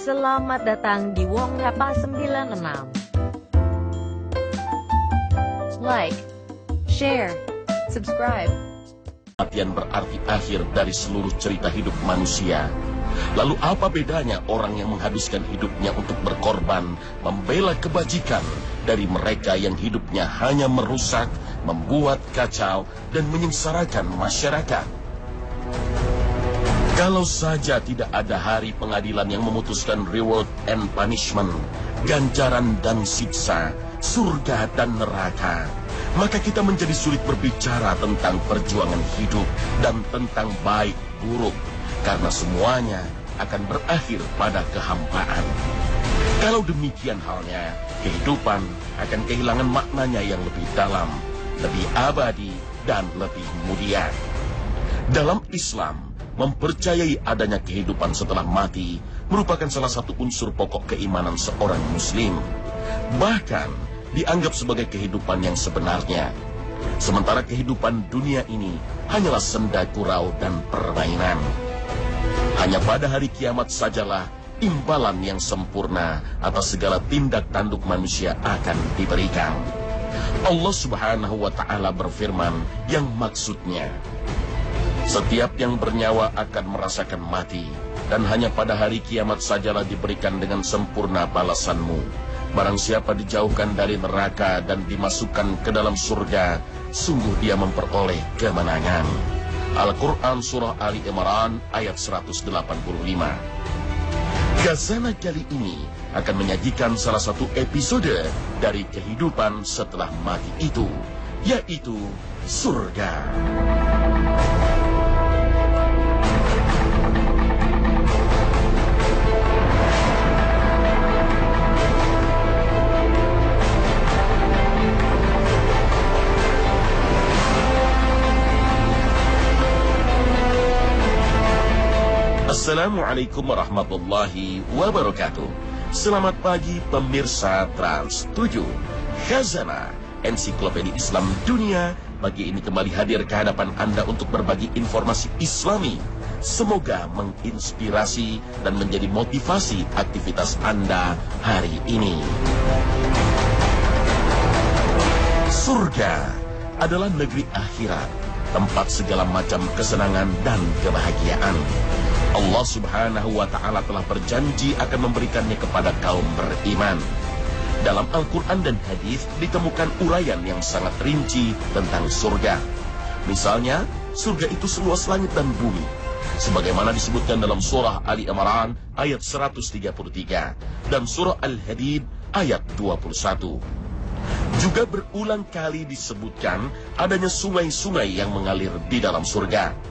Selamat datang di Wong Yapa 96. Like, share, subscribe. Kematian berarti akhir dari seluruh cerita hidup manusia. Lalu apa bedanya orang yang menghabiskan hidupnya untuk berkorban, membela kebajikan, dari mereka yang hidupnya hanya merusak, membuat kacau, dan menyengsarakan masyarakat? Kalau saja tidak ada hari pengadilan yang memutuskan reward and punishment, ganjaran dan siksa, surga dan neraka, maka kita menjadi sulit berbicara tentang perjuangan hidup dan tentang baik buruk, karena semuanya akan berakhir pada kehampaan. Kalau demikian halnya, kehidupan akan kehilangan maknanya yang lebih dalam, lebih abadi, dan lebih mulia. Dalam Islam, mempercayai adanya kehidupan setelah mati merupakan salah satu unsur pokok keimanan seorang muslim. Bahkan dianggap sebagai kehidupan yang sebenarnya. Sementara kehidupan dunia ini hanyalah senda gurau dan permainan. Hanya pada hari kiamat sajalah imbalan yang sempurna atas segala tindak tanduk manusia akan diberikan. Allah Subhanahu wa Ta'ala berfirman yang maksudnya, setiap yang bernyawa akan merasakan mati, dan hanya pada hari kiamat sajalah diberikan dengan sempurna balasanmu. Barang siapa dijauhkan dari neraka dan dimasukkan ke dalam surga, sungguh dia memperoleh kemenangan. Al-Quran Surah Ali Imran ayat 185. Ghazana kali ini akan menyajikan salah satu episode dari kehidupan setelah mati itu, yaitu surga. Assalamualaikum warahmatullahi wabarakatuh. Selamat pagi pemirsa Trans 7. Ghazana, ensiklopedia Islam dunia, pagi ini kembali hadir ke hadapan Anda untuk berbagi informasi Islami. Semoga menginspirasi dan menjadi motivasi aktivitas Anda hari ini. Surga adalah negeri akhirat, tempat segala macam kesenangan dan kebahagiaan. Allah Subhanahu wa Ta'ala telah berjanji akan memberikannya kepada kaum beriman. Dalam Al-Quran dan Hadis ditemukan uraian yang sangat rinci tentang surga. Misalnya, surga itu seluas langit dan bumi, sebagaimana disebutkan dalam surah Ali Imran ayat 133 dan surah Al-Hadid ayat 21. Juga berulang kali disebutkan adanya sungai-sungai yang mengalir di dalam surga.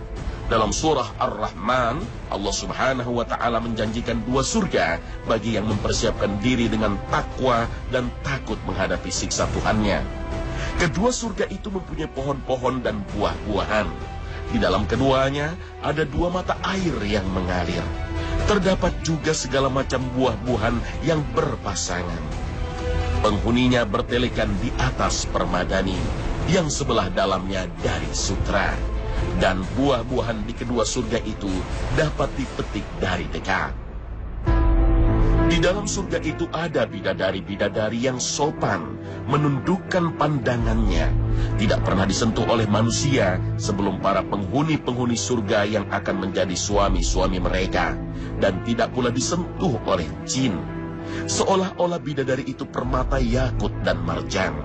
Dalam surah Ar-Rahman, Allah Subhanahu wa Ta'ala menjanjikan dua surga bagi yang mempersiapkan diri dengan takwa dan takut menghadapi siksa Tuhannya. Kedua surga itu mempunyai pohon-pohon dan buah-buahan. Di dalam keduanya ada dua mata air yang mengalir. Terdapat juga segala macam buah-buahan yang berpasangan. Penghuninya bertelekan di atas permadani yang sebelah dalamnya dari sutra. Dan buah-buahan di kedua surga itu dapat dipetik dari dekat. Di dalam surga itu ada bidadari-bidadari yang sopan, menundukkan pandangannya, tidak pernah disentuh oleh manusia sebelum para penghuni-penghuni surga yang akan menjadi suami-suami mereka, dan tidak pula disentuh oleh jin. Seolah-olah bidadari itu permata yakut dan marjan.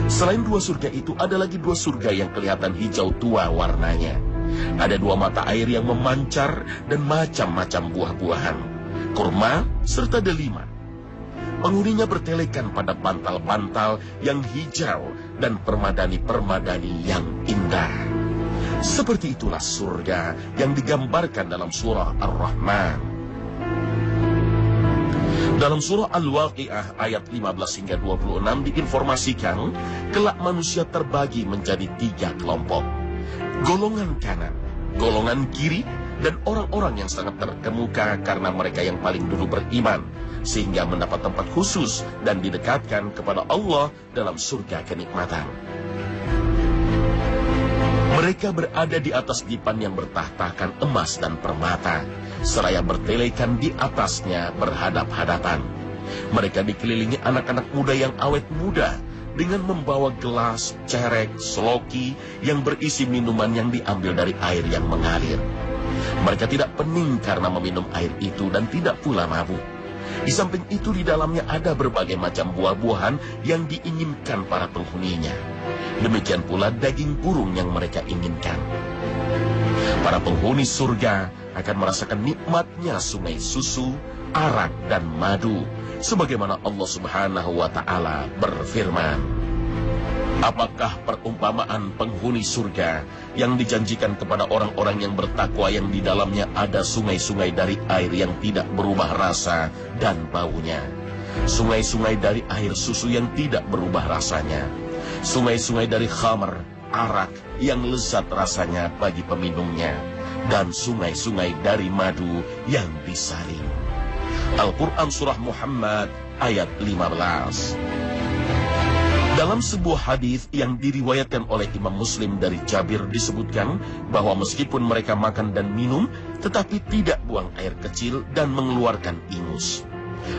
Selain dua surga itu, ada lagi dua surga yang kelihatan hijau tua warnanya. Ada dua mata air yang memancar dan macam-macam buah-buahan, kurma serta delima. Penghuninya bertelekan pada bantal-bantal yang hijau dan permadani-permadani yang indah. Seperti itulah surga yang digambarkan dalam surah Ar-Rahman. Dalam surah Al-Waqi'ah ayat 15 hingga 26 diinformasikan kelak manusia terbagi menjadi tiga kelompok. Golongan kanan, golongan kiri, dan orang-orang yang sangat terkemuka karena mereka yang paling dulu beriman, sehingga mendapat tempat khusus dan didekatkan kepada Allah dalam surga kenikmatan. Mereka berada di atas dipan yang bertahtakan emas dan permata. seraya bertelekan di atasnya berhadap-hadapan. Mereka dikelilingi anak-anak muda yang awet muda dengan membawa gelas, cerek, seloki yang berisi minuman yang diambil dari air yang mengalir. Mereka tidak pening karena meminum air itu dan tidak pula mabuk. Di samping itu di dalamnya ada berbagai macam buah-buahan yang diinginkan para penghuninya. Demikian pula daging burung yang mereka inginkan. Para penghuni surga akan merasakan nikmatnya sungai susu, arak, dan madu, sebagaimana Allah Subhanahu wa Ta'ala berfirman. Apakah perumpamaan penghuni surga yang dijanjikan kepada orang-orang yang bertakwa yang di dalamnya ada sungai-sungai dari air yang tidak berubah rasa dan baunya, sungai-sungai dari air susu yang tidak berubah rasanya, sungai-sungai dari khamr, arak yang lezat rasanya bagi peminumnya, dan sungai-sungai dari madu yang disaring. Al-Quran Surah Muhammad ayat 15. Dalam sebuah hadis yang diriwayatkan oleh Imam Muslim dari Jabir disebutkan bahwa meskipun mereka makan dan minum, tetapi tidak buang air kecil dan mengeluarkan ingus.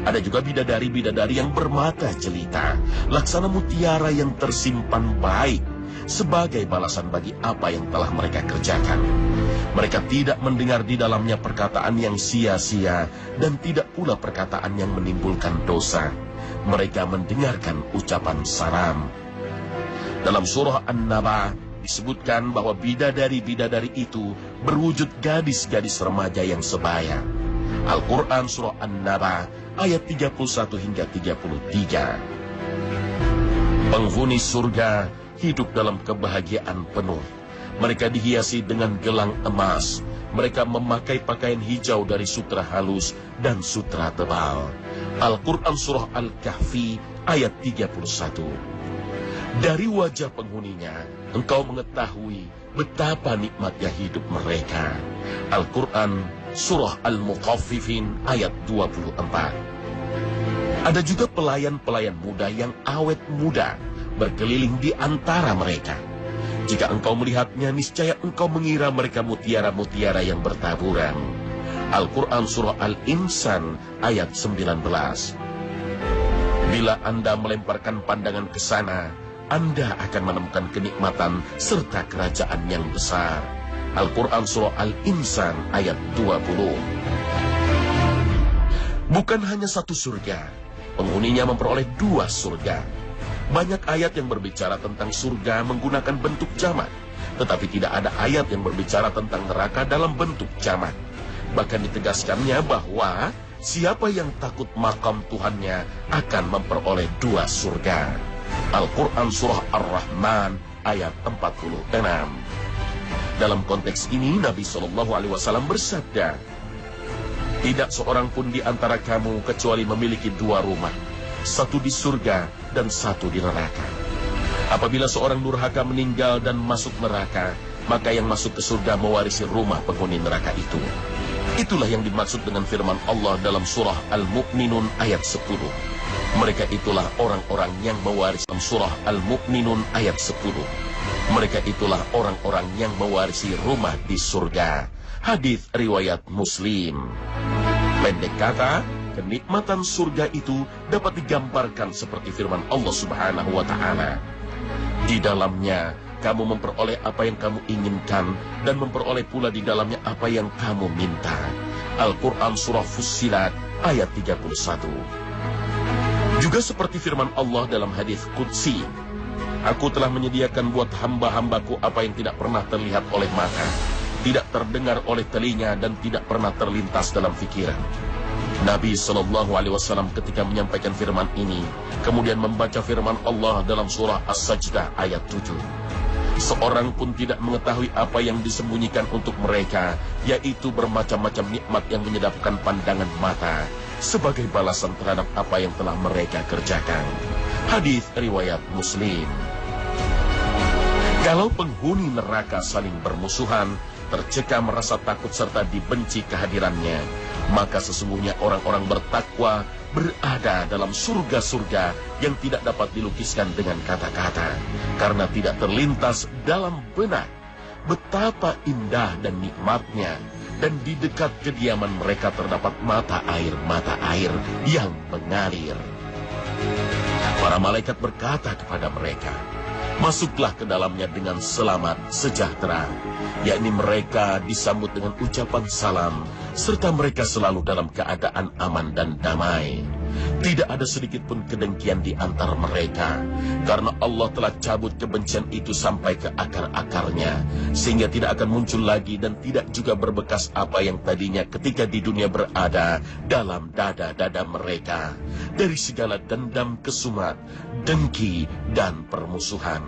Ada juga bidadari-bidadari yang bermata jelita, laksana mutiara yang tersimpan baik, sebagai balasan bagi apa yang telah mereka kerjakan. Mereka tidak mendengar di dalamnya perkataan yang sia-sia dan tidak pula perkataan yang menimbulkan dosa. Mereka mendengarkan ucapan salam. Dalam surah An-Naba disebutkan bahwa bidadari-bidadari itu berwujud gadis-gadis remaja yang sebaya. Al-Quran Surah An-Naba ayat 31 hingga 33. Penghuni surga hidup dalam kebahagiaan penuh. Mereka dihiasi dengan gelang emas. Mereka memakai pakaian hijau dari sutra halus dan sutra tebal. Al-Quran Surah Al-Kahfi ayat 31. Dari wajah penghuninya, engkau mengetahui betapa nikmatnya hidup mereka. Al-Quran Surah Al-Mutaffifin ayat 24. Ada juga pelayan-pelayan muda yang awet muda berkeliling di antara mereka. Jika engkau melihatnya, niscaya engkau mengira mereka mutiara-mutiara yang bertaburan. Al-Quran Surah Al-Insan ayat 19. Bila Anda melemparkan pandangan ke sana, Anda akan menemukan kenikmatan serta kerajaan yang besar. Al-Quran Surah Al-Insan ayat 20. Bukan hanya satu surga, penghuninya memperoleh 2 surga. Banyak ayat yang berbicara tentang surga menggunakan bentuk jamak, tetapi tidak ada ayat yang berbicara tentang neraka dalam bentuk jamak. Bahkan ditegaskannya bahwa siapa yang takut makam Tuhannya akan memperoleh 2 surga. Al-Quran Surah Ar-Rahman ayat 46. Dalam konteks ini Nabi SAW bersabda, tidak seorang pun di antara kamu kecuali memiliki 2 rumah, satu di surga dan satu di neraka. Apabila seorang durhaka meninggal dan masuk neraka, maka yang masuk ke surga mewarisi rumah penghuni neraka itu. Itulah yang dimaksud dengan firman Allah dalam surah Al-Mu'minun ayat 10. Mereka itulah orang-orang yang mewarisi surah Al-Mu'minun ayat 10. Mereka itulah orang-orang yang mewarisi rumah di surga. Hadis riwayat Muslim. Pendek kata, kenikmatan surga itu dapat digambarkan seperti firman Allah Subhanahu wa Ta'ala. Di dalamnya kamu memperoleh apa yang kamu inginkan dan memperoleh pula di dalamnya apa yang kamu minta. Al-Quran Surah Fussilat ayat 31. Juga seperti firman Allah dalam hadis Qudsi, aku telah menyediakan buat hamba-hambaku apa yang tidak pernah terlihat oleh mata, tidak terdengar oleh telinga, dan tidak pernah terlintas dalam pikiran. Nabi SAW ketika menyampaikan firman ini, kemudian membaca firman Allah dalam surah As-Sajdah ayat 7. Seorang pun tidak mengetahui apa yang disembunyikan untuk mereka, yaitu bermacam-macam nikmat yang menyedapkan pandangan mata, sebagai balasan terhadap apa yang telah mereka kerjakan. Hadis riwayat Muslim. Kalau penghuni neraka saling bermusuhan, tercekam rasa takut serta dibenci kehadirannya, maka sesungguhnya orang-orang bertakwa berada dalam surga-surga yang tidak dapat dilukiskan dengan kata-kata, karena tidak terlintas dalam benak betapa indah dan nikmatnya dan di dekat kediaman mereka terdapat mata air yang mengalir. Para malaikat berkata kepada mereka, masuklah ke dalamnya dengan selamat sejahtera, yakni mereka disambut dengan ucapan salam, serta mereka selalu dalam keadaan aman dan damai. Tidak ada sedikit pun kedengkian di antara mereka, karena Allah telah cabut kebencian itu sampai ke akar-akarnya, sehingga tidak akan muncul lagi dan tidak juga berbekas apa yang tadinya ketika di dunia berada dalam dada-dada mereka, dari segala dendam kesumat, dengki, dan permusuhan.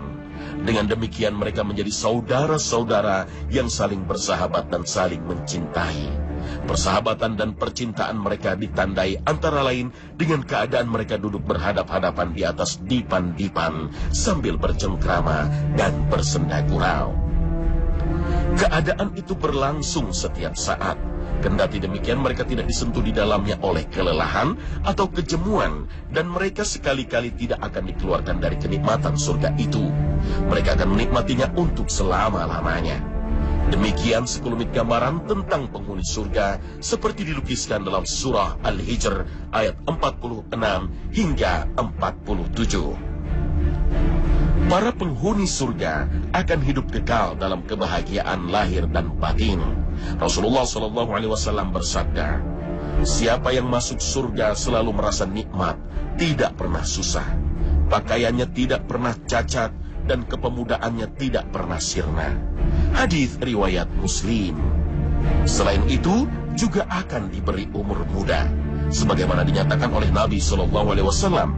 Dengan demikian mereka menjadi saudara-saudara yang saling bersahabat dan saling mencintai. Persahabatan dan percintaan mereka ditandai antara lain dengan keadaan mereka duduk berhadap-hadapan di atas dipan-dipan sambil bercengkrama dan bersenda gurau. Keadaan itu berlangsung setiap saat. Kendati demikian mereka tidak disentuh di dalamnya oleh kelelahan atau kejemuan, dan mereka sekali-kali tidak akan dikeluarkan dari kenikmatan surga itu. Mereka akan menikmatinya untuk selama-lamanya. Demikian sekelumit gambaran tentang penghuni surga seperti dilukiskan dalam surah Al-Hijr ayat 46 hingga 47. Para penghuni surga akan hidup kekal dalam kebahagiaan lahir dan batin. Rasulullah SAW bersabda, siapa yang masuk surga selalu merasa nikmat, tidak pernah susah, pakaiannya tidak pernah cacat, dan kepemudaannya tidak pernah sirna. Hadis riwayat Muslim. Selain itu, juga akan diberi umur muda, sebagaimana dinyatakan oleh Nabi SAW.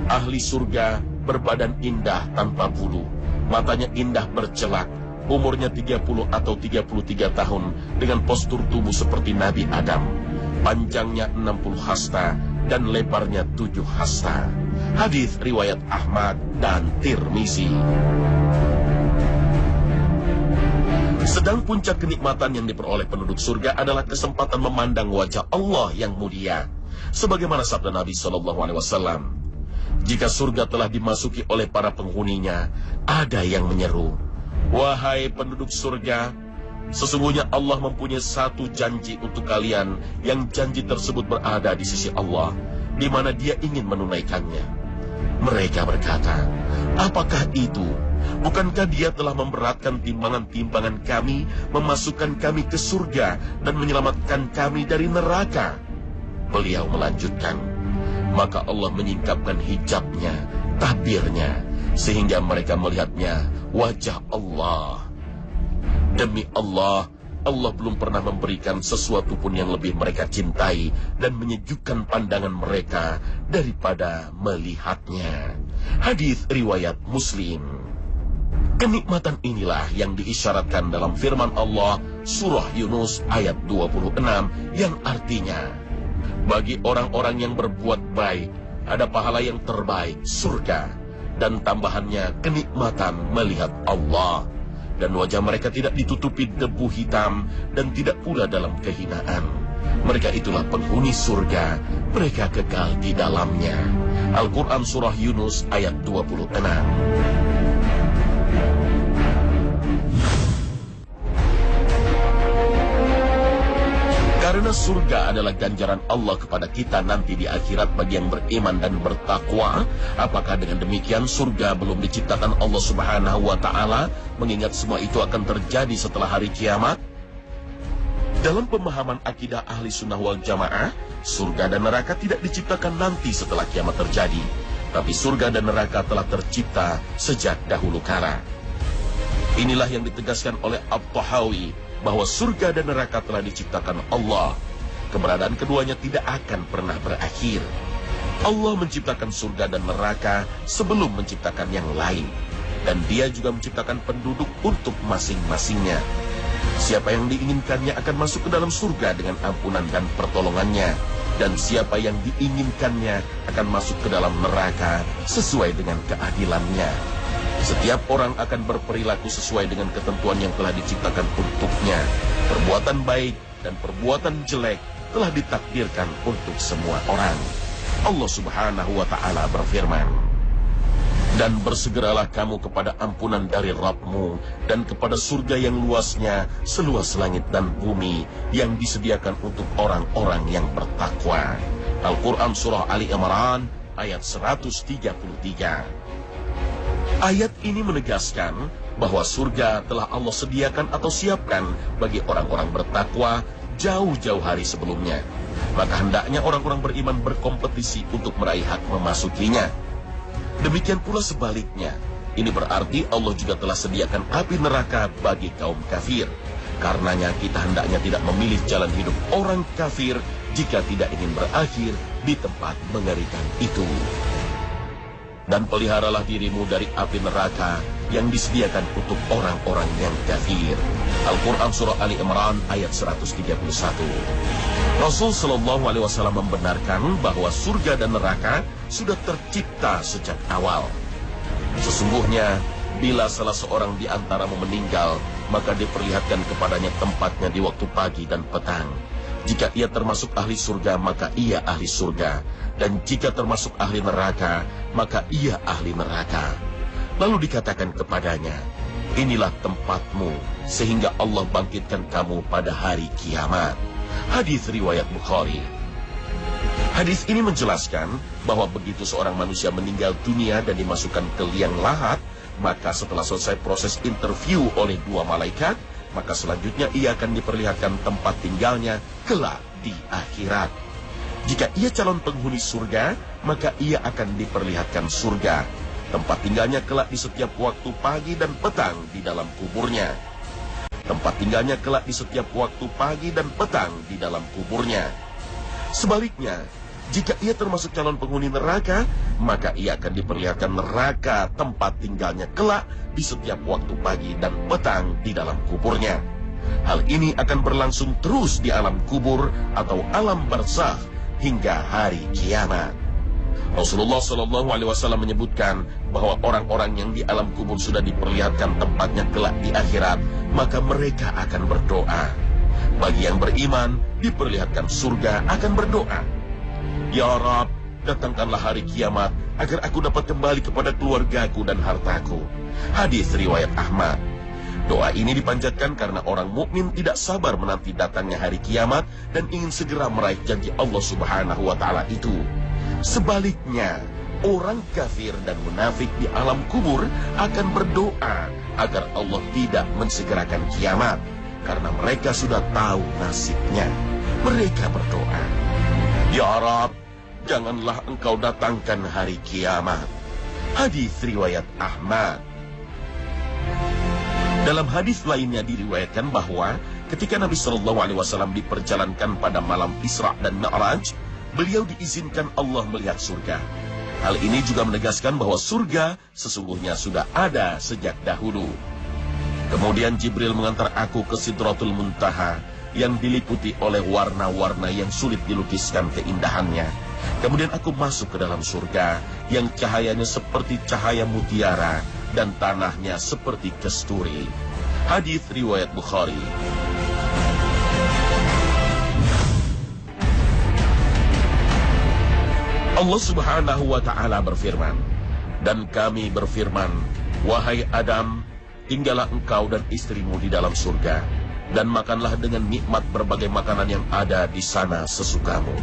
Ahli surga berbadan indah tanpa bulu, matanya indah bercelak, umurnya 30 atau 33 tahun, dengan postur tubuh seperti Nabi Adam, panjangnya 60 hasta dan lebarnya 7 hasta. Hadis riwayat Ahmad dan Tirmizi. Sedang puncak kenikmatan yang diperoleh penduduk surga adalah kesempatan memandang wajah Allah yang mulia. Sebagaimana sabda Nabi SAW, jika surga telah dimasuki oleh para penghuninya, ada yang menyeru, wahai penduduk surga, sesungguhnya Allah mempunyai satu janji untuk kalian, yang janji tersebut berada di sisi Allah, di mana Dia ingin menunaikannya. Mereka berkata, apakah itu? Bukankah Dia telah memberatkan timbangan-timbangan kami, memasukkan kami ke surga, dan menyelamatkan kami dari neraka? Beliau melanjutkan, maka Allah menyingkapkan hijabnya, tabirnya, sehingga mereka melihatnya wajah Allah. Demi Allah, Allah belum pernah memberikan sesuatu pun yang lebih mereka cintai dan menyejukkan pandangan mereka daripada melihatnya. Hadis riwayat Muslim. Kenikmatan inilah yang diisyaratkan dalam firman Allah surah Yunus ayat 26 yang artinya, bagi orang-orang yang berbuat baik ada pahala yang terbaik, surga, dan tambahannya kenikmatan melihat Allah. Dan wajah mereka tidak ditutupi debu hitam dan tidak pula dalam kehinaan. Mereka itulah penghuni surga, mereka kekal di dalamnya. Al-Quran surah Yunus ayat 26. Karena surga adalah ganjaran Allah kepada kita nanti di akhirat bagi yang beriman dan bertakwa, apakah dengan demikian surga belum diciptakan Allah Subhanahu wa Ta'ala, mengingat semua itu akan terjadi setelah hari kiamat? Dalam pemahaman akidah ahli sunnah wal jamaah, surga dan neraka tidak diciptakan nanti setelah kiamat terjadi, tapi surga dan neraka telah tercipta sejak dahulu kala. Inilah yang ditegaskan oleh At-Tahawi, bahwa surga dan neraka telah diciptakan Allah. Keberadaan keduanya tidak akan pernah berakhir. Allah menciptakan surga dan neraka sebelum menciptakan yang lain, dan Dia juga menciptakan penduduk untuk masing-masingnya. Siapa yang diinginkannya akan masuk ke dalam surga dengan ampunan dan pertolongannya, dan siapa yang diinginkannya akan masuk ke dalam neraka sesuai dengan keadilannya. Setiap orang akan berperilaku sesuai dengan ketentuan yang telah diciptakan untuknya. Perbuatan baik dan perbuatan jelek telah ditakdirkan untuk semua orang. Allah Subhanahu wa Ta'ala berfirman, Dan bersegeralah kamu kepada ampunan dari Rabb-Mu dan kepada surga yang luasnya seluas langit dan bumi yang disediakan untuk orang-orang yang bertakwa. Al-Quran Surah Ali Imran ayat 133. Ayat ini menegaskan bahwa surga telah Allah sediakan atau siapkan bagi orang-orang bertakwa jauh-jauh hari sebelumnya. Maka hendaknya orang-orang beriman berkompetisi untuk meraih hak memasukinya. Demikian pula sebaliknya. Ini berarti Allah juga telah sediakan api neraka bagi kaum kafir. Karenanya kita hendaknya tidak memilih jalan hidup orang kafir jika tidak ingin berakhir di tempat mengerikan itu. Dan peliharalah dirimu dari api neraka yang disediakan untuk orang-orang yang kafir. Al-Quran Surah Ali Imran ayat 131. Rasul Shallallahu Alaihi Wasallam membenarkan bahwa surga dan neraka sudah tercipta sejak awal. Sesungguhnya, bila salah seorang di antaramu meninggal, maka diperlihatkan kepadanya tempatnya di waktu pagi dan petang. Jika ia termasuk ahli surga, maka ia ahli surga. Dan jika termasuk ahli neraka, maka ia ahli neraka. Lalu dikatakan kepadanya, inilah tempatmu, sehingga Allah bangkitkan kamu pada hari kiamat. Hadis riwayat Bukhari. Hadis ini menjelaskan bahwa begitu seorang manusia meninggal dunia dan dimasukkan ke liang lahat, maka setelah selesai proses interview oleh dua malaikat, maka selanjutnya ia akan diperlihatkan tempat tinggalnya kelak di akhirat. Jika ia calon penghuni surga, maka ia akan diperlihatkan surga. Tempat tinggalnya kelak di setiap waktu pagi dan petang di dalam kuburnya. Tempat tinggalnya kelak di setiap waktu pagi dan petang di dalam kuburnya. Sebaliknya, jika ia termasuk calon penghuni neraka, maka ia akan diperlihatkan neraka tempat tinggalnya kelak di setiap waktu pagi dan petang di dalam kuburnya. Hal ini akan berlangsung terus di alam kubur atau alam barzakh hingga hari kiamat. Rasulullah Shallallahu Alaihi Wasallam menyebutkan bahwa orang-orang yang di alam kubur sudah diperlihatkan tempatnya kelak di akhirat, maka mereka akan berdoa. Bagi yang beriman, diperlihatkan surga akan berdoa, Ya Rabb, datangkanlah hari kiamat agar aku dapat kembali kepada keluargaku dan hartaku. Hadis riwayat Ahmad. Doa ini dipanjatkan karena orang mukmin tidak sabar menanti datangnya hari kiamat dan ingin segera meraih janji Allah Subhanahu wa Ta'ala itu. Sebaliknya, orang kafir dan munafik di alam kubur akan berdoa agar Allah tidak mensegerakan kiamat, karena mereka sudah tahu nasibnya. Mereka berdoa, Ya Rabb, janganlah engkau datangkan hari kiamat. Hadis riwayat Ahmad. Dalam hadis lainnya diriwayatkan bahwa ketika Nabi Shallallahu Alaihi Wasallam diperjalankan pada malam Isra dan Mi'raj, beliau diizinkan Allah melihat surga. Hal ini juga menegaskan bahwa surga sesungguhnya sudah ada sejak dahulu. Kemudian Jibril mengantar aku ke Sidratul Muntaha yang diliputi oleh warna-warna yang sulit dilukiskan keindahannya. Kemudian aku masuk ke dalam surga yang cahayanya seperti cahaya mutiara dan tanahnya seperti kesturi. Hadis riwayat Bukhari. Allah Subhanahu wa Ta'ala berfirman, dan kami berfirman, wahai Adam, tinggallah engkau dan istrimu di dalam surga, dan makanlah dengan nikmat berbagai makanan yang ada di sana sesukamu.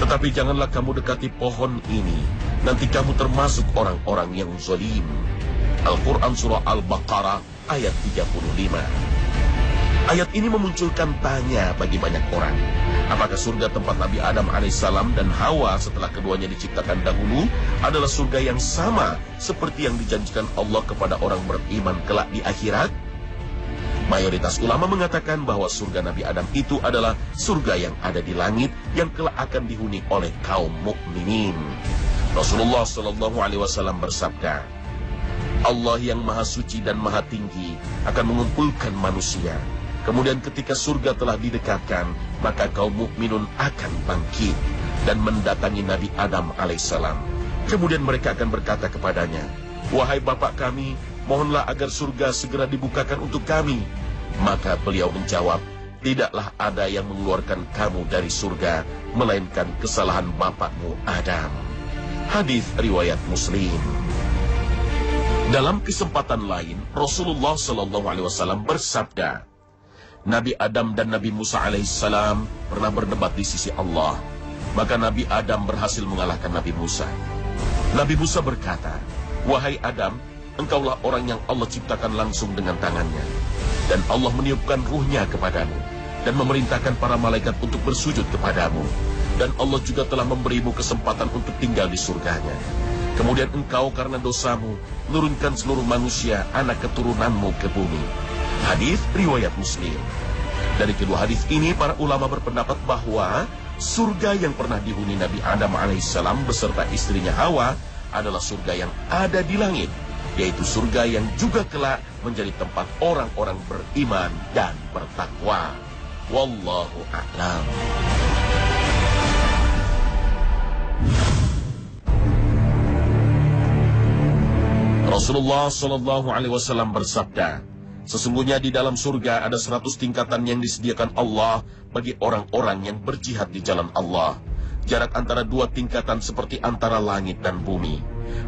Tetapi janganlah kamu dekati pohon ini, nanti kamu termasuk orang-orang yang zalim. Al-Quran Surah Al-Baqarah ayat 35. Ayat ini memunculkan tanya bagi banyak orang. Apakah surga tempat Nabi Adam alaihissalam dan Hawa setelah keduanya diciptakan dahulu adalah surga yang sama seperti yang dijanjikan Allah kepada orang beriman kelak di akhirat? Mayoritas ulama mengatakan bahwa surga Nabi Adam itu adalah surga yang ada di langit yang kelak akan dihuni oleh kaum mukminin. Rasulullah Shallallahu Alaihi Wasallam bersabda, Allah yang maha suci dan maha tinggi akan mengumpulkan manusia. Kemudian ketika surga telah didekatkan, maka kaum mukminun akan bangkit dan mendatangi Nabi Adam alaihissalam. Kemudian mereka akan berkata kepadanya, wahai bapak kami, mohonlah agar surga segera dibukakan untuk kami. Maka beliau menjawab, tidaklah ada yang mengeluarkan kamu dari surga, melainkan kesalahan bapakmu Adam. Hadis riwayat Muslim. Dalam kesempatan lain, Rasulullah SAW bersabda, Nabi Adam dan Nabi Musa alaihissalam pernah berdebat di sisi Allah. Maka Nabi Adam berhasil mengalahkan Nabi Musa. Nabi Musa berkata, "Wahai Adam, engkaulah orang yang Allah ciptakan langsung dengan tangannya. Dan Allah meniupkan ruhnya kepadamu, dan memerintahkan para malaikat untuk bersujud kepadamu. Dan Allah juga telah memberimu kesempatan untuk tinggal di surganya. Kemudian engkau karena dosamu, menurunkan seluruh manusia, anak keturunanmu ke bumi." Hadis riwayat Muslim. Dari kedua hadis ini, para ulama berpendapat bahwa surga yang pernah dihuni Nabi Adam alaihissalam beserta istrinya Hawa adalah surga yang ada di langit, yaitu surga yang juga kelak menjadi tempat orang-orang beriman dan bertakwa. Wallahu a'lam. Rasulullah SAW bersabda, sesungguhnya di dalam surga ada 100 tingkatan yang disediakan Allah bagi orang-orang yang berjihad di jalan Allah. Jarak antara dua tingkatan seperti antara langit dan bumi.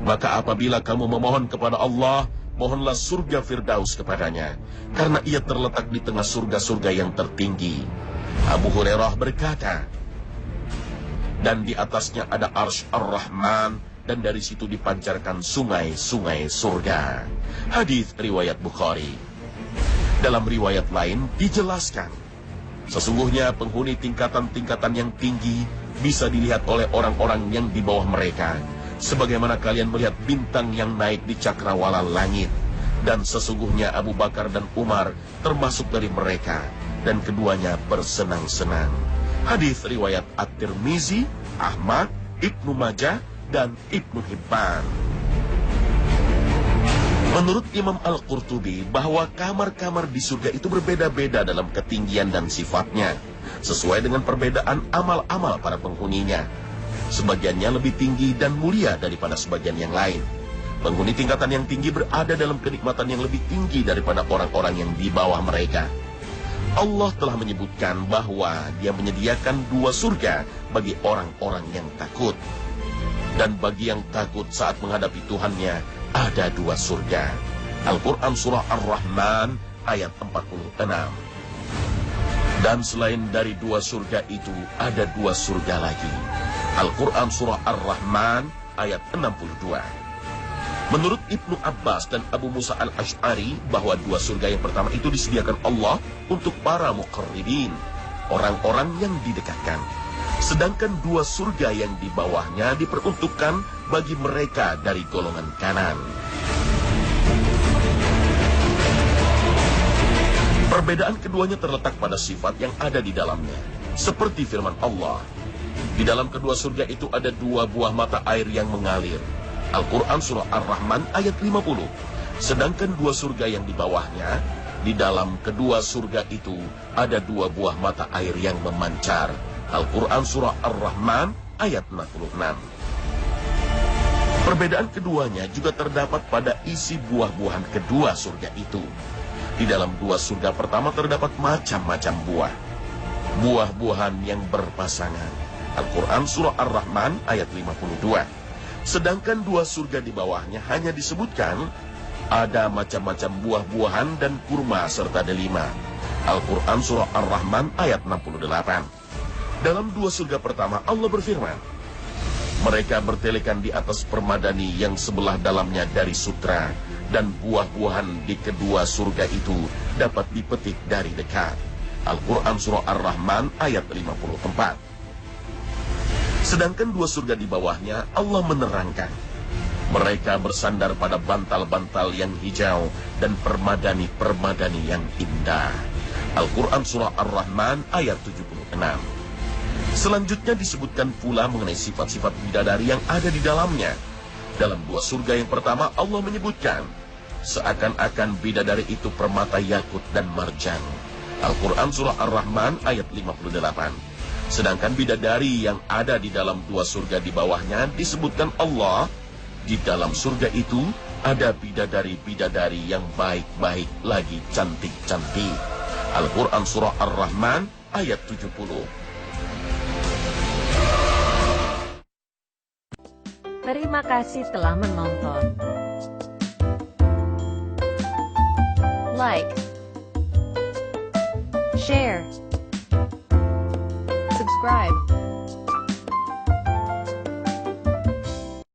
Maka apabila kamu memohon kepada Allah, mohonlah surga Firdaus kepadanya, karena ia terletak di tengah surga-surga yang tertinggi. Abu Hurairah berkata, dan di atasnya ada Arsy Ar-Rahman, dan dari situ dipancarkan sungai-sungai surga. Hadis riwayat Bukhari. Dalam riwayat lain dijelaskan, sesungguhnya penghuni tingkatan-tingkatan yang tinggi bisa dilihat oleh orang-orang yang di bawah mereka, sebagaimana kalian melihat bintang yang naik di cakrawala langit. Dan sesungguhnya Abu Bakar dan Umar termasuk dari mereka, dan keduanya bersenang-senang. Hadis riwayat At-Tirmizi, Ahmad, Ibnu Majah, dan Ibnu Hibban. Menurut Imam Al-Qurtubi, bahwa kamar-kamar di surga itu berbeda-beda dalam ketinggian dan sifatnya, sesuai dengan perbedaan amal-amal para penghuninya. Sebagiannya lebih tinggi dan mulia daripada sebagian yang lain. Penghuni tingkatan yang tinggi berada dalam kenikmatan yang lebih tinggi daripada orang-orang yang di bawah mereka. Allah telah menyebutkan bahwa Dia menyediakan 2 surga bagi orang-orang yang takut. Dan bagi yang takut saat menghadapi Tuhannya, ada 2 surga. Al-Quran Surah Ar-Rahman ayat 46. Dan selain dari 2 surga itu, ada 2 surga lagi. Al-Quran Surah Ar-Rahman ayat 62. Menurut Ibnu Abbas dan Abu Musa Al-Ash'ari, bahwa 2 surga yang pertama itu disediakan Allah untuk para muqarribin, orang-orang yang didekatkan. Sedangkan 2 surga yang di bawahnya diperuntukkan bagi mereka dari golongan kanan. Perbedaan keduanya terletak pada sifat yang ada di dalamnya. Seperti firman Allah, di dalam kedua surga itu ada 2 buah mata air yang mengalir. Al-Quran Surah Ar-Rahman ayat 50. Sedangkan 2 surga yang di bawahnya, di dalam kedua surga itu ada 2 buah mata air yang memancar. Al-Quran Surah Ar-Rahman ayat 66. Perbedaan keduanya juga terdapat pada isi buah-buahan kedua surga itu. Di dalam 2 surga pertama terdapat macam-macam buah. Buah-buahan yang berpasangan. Al-Quran Surah Ar-Rahman ayat 52. Sedangkan 2 surga di bawahnya hanya disebutkan ada macam-macam buah-buahan dan kurma serta delima. Al-Quran Surah Ar-Rahman ayat 68. Dalam 2 surga pertama Allah berfirman, mereka bertelekan di atas permadani yang sebelah dalamnya dari sutra, dan buah-buahan di kedua surga itu dapat dipetik dari dekat. Al-Quran Surah Ar-Rahman ayat 54. Sedangkan 2 surga di bawahnya Allah menerangkan, mereka bersandar pada bantal-bantal yang hijau dan permadani-permadani yang indah. Al-Quran Surah Ar-Rahman ayat 76. Selanjutnya disebutkan pula mengenai sifat-sifat bidadari yang ada di dalamnya. Dalam 2 surga yang pertama Allah menyebutkan, seakan-akan bidadari itu permata yakut dan marjan. Al-Quran Surah Ar-Rahman ayat 58. Sedangkan bidadari yang ada di dalam 2 surga di bawahnya disebutkan Allah, di dalam surga itu ada bidadari-bidadari yang baik-baik lagi cantik-cantik. Al-Quran Surah Ar-Rahman ayat 70. Terima kasih telah menonton. like, share, subscribe.